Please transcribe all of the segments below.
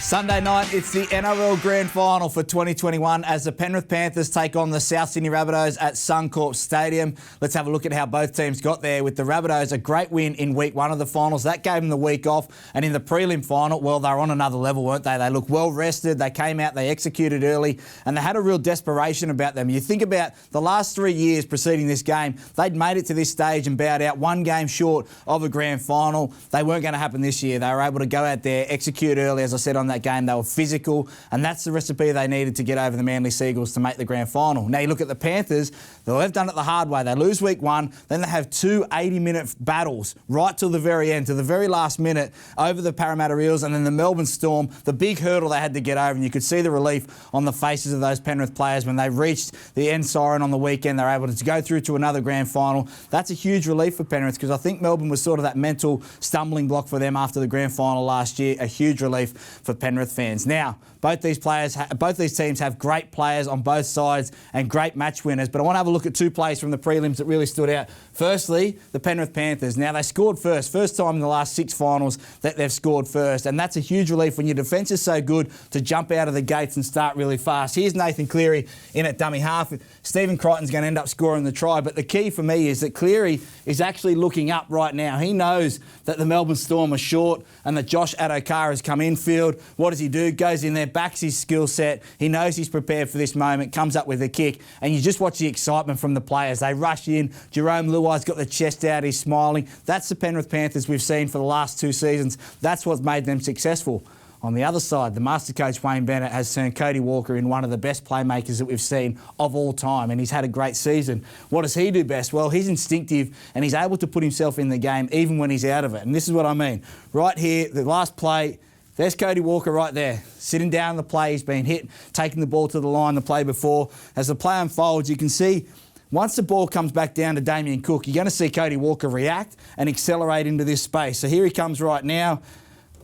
Sunday night, it's the NRL Grand Final for 2021 as the Penrith Panthers take on the South Sydney Rabbitohs at Suncorp Stadium. Let's have a look at how both teams got there. With the Rabbitohs, a great win in week one of the finals. That gave them the week off. And in the prelim final, well, they were on another level, weren't they? They looked well rested. They came out, they executed early, and they had a real desperation about them. You think about the last 3 years preceding this game, they'd made it to this stage and bowed out one game short of a grand final. They weren't going to happen this year. They were able to go out there, execute early, as I said on that game. They were physical, and that's the recipe they needed to get over the Manly Seagulls to make the grand final. Now you look at the Panthers, they've done it the hard way. They lose week one, then they have two 80-minute battles right till the very end, to the very last minute, over the Parramatta Eels and then the Melbourne Storm, the big hurdle they had to get over, and you could see the relief on the faces of those Penrith players when they reached the end siren on the weekend. They were able to go through to another grand final. That's a huge relief for Penrith, because I think Melbourne was sort of that mental stumbling block for them after the grand final last year. A huge relief for Penrith fans. Now, both these teams have great players on both sides and great match winners, but I want to have a look at two plays from the prelims that really stood out. Firstly, the Penrith Panthers. Now, they scored first time in the last 6 finals that they've scored first, and that's a huge relief when your defence is so good to jump out of the gates and start really fast. Here's Nathan Cleary in at dummy half. Stephen Crichton's going to end up scoring the try, but the key for me is that Cleary is actually looking up right now. He knows that the Melbourne Storm are short and that Josh Adokar has come infield. What does he do? Goes in there, backs his skill set. He knows he's prepared for this moment, comes up with a kick, and you just watch the excitement from the players. They rush in. Jerome Luai's got the chest out. He's smiling. That's the Penrith Panthers we've seen for the last 2 seasons. That's what's made them successful. On the other side, the master coach Wayne Bennett has turned Cody Walker in one of the best playmakers that we've seen of all time, and he's had a great season. What does he do best? Well, he's instinctive, and he's able to put himself in the game even when he's out of it. And this is what I mean. Right here, the last play, there's Cody Walker right there, sitting down the play. He's been hit, taking the ball to the line the play before. As the play unfolds, you can see once the ball comes back down to Damien Cook, you're going to see Cody Walker react and accelerate into this space. So here he comes right now.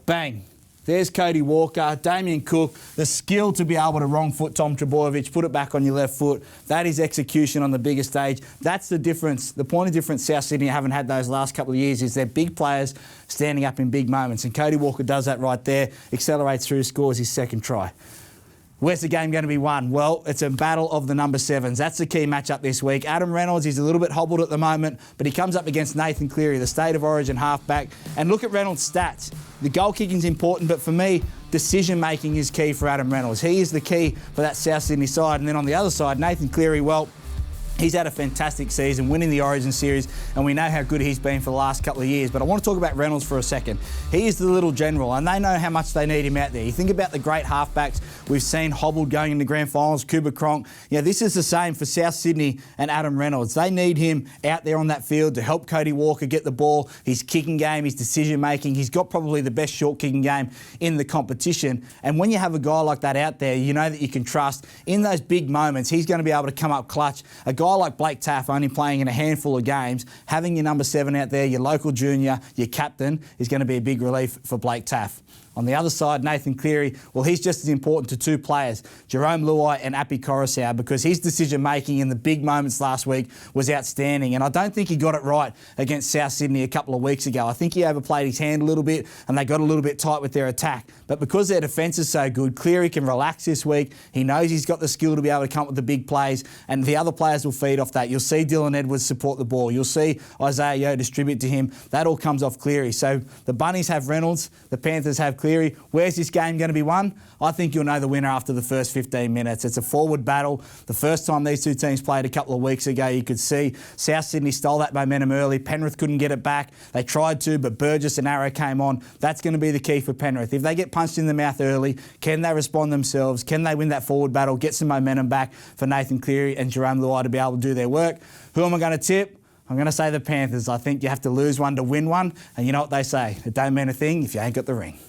Bang. There's Cody Walker, Damien Cook, the skill to be able to wrong foot Tom Trbojevic, put it back on your left foot. That is execution on the bigger stage. That's the difference. The point of difference South Sydney haven't had those last couple of years is they're big players standing up in big moments. And Cody Walker does that right there, accelerates through, scores his second try. Where's the game going to be won? Well, it's a battle of the number 7s. That's the key matchup this week. Adam Reynolds, he's a little bit hobbled at the moment, but he comes up against Nathan Cleary, the State of Origin halfback. And look at Reynolds' stats. The goal kicking is important, but for me, decision-making is key for Adam Reynolds. He is the key for that South Sydney side. And then on the other side, Nathan Cleary, well, he's had a fantastic season, winning the Origin series, and we know how good he's been for the last couple of years. But I want to talk about Reynolds for a second. He is the little general, and they know how much they need him out there. You think about the great halfbacks we've seen hobbled going into grand finals, Cooper Cronk. This is the same for South Sydney and Adam Reynolds. They need him out there on that field to help Cody Walker get the ball, his kicking game, his decision-making. He's got probably the best short kicking game in the competition. And when you have a guy like that out there, you know that you can trust. In those big moments, he's going to be able to come up clutch. A guy like Blake Taaffe, only playing in a handful of games, having your number 7 out there, your local junior, your captain, is going to be a big relief for Blake Taaffe. On the other side, Nathan Cleary, well, he's just as important to 2 players, Jerome Luai and Api Coruscant, because his decision-making in the big moments last week was outstanding. And I don't think he got it right against South Sydney a couple of weeks ago. I think he overplayed his hand a little bit and they got a little bit tight with their attack. But because their defence is so good, Cleary can relax this week. He knows he's got the skill to be able to come up with the big plays, and the other players will feed off that. You'll see Dylan Edwards support the ball. You'll see Isaiah Yeo distribute to him. That all comes off Cleary. So the Bunnies have Reynolds, the Panthers have Cleary. Where's this game going to be won? I think you'll know the winner after the first 15 minutes. It's a forward battle. The first time these two teams played a couple of weeks ago, you could see South Sydney stole that momentum early. Penrith couldn't get it back. They tried to, but Burgess and Arrow came on. That's going to be the key for Penrith. If they get punched in the mouth early, can they respond themselves? Can they win that forward battle, get some momentum back for Nathan Cleary and Jerome Luai to be able to do their work? Who am I going to tip? I'm going to say the Panthers. I think you have to lose one to win one. And you know what they say, it don't mean a thing if you ain't got the ring.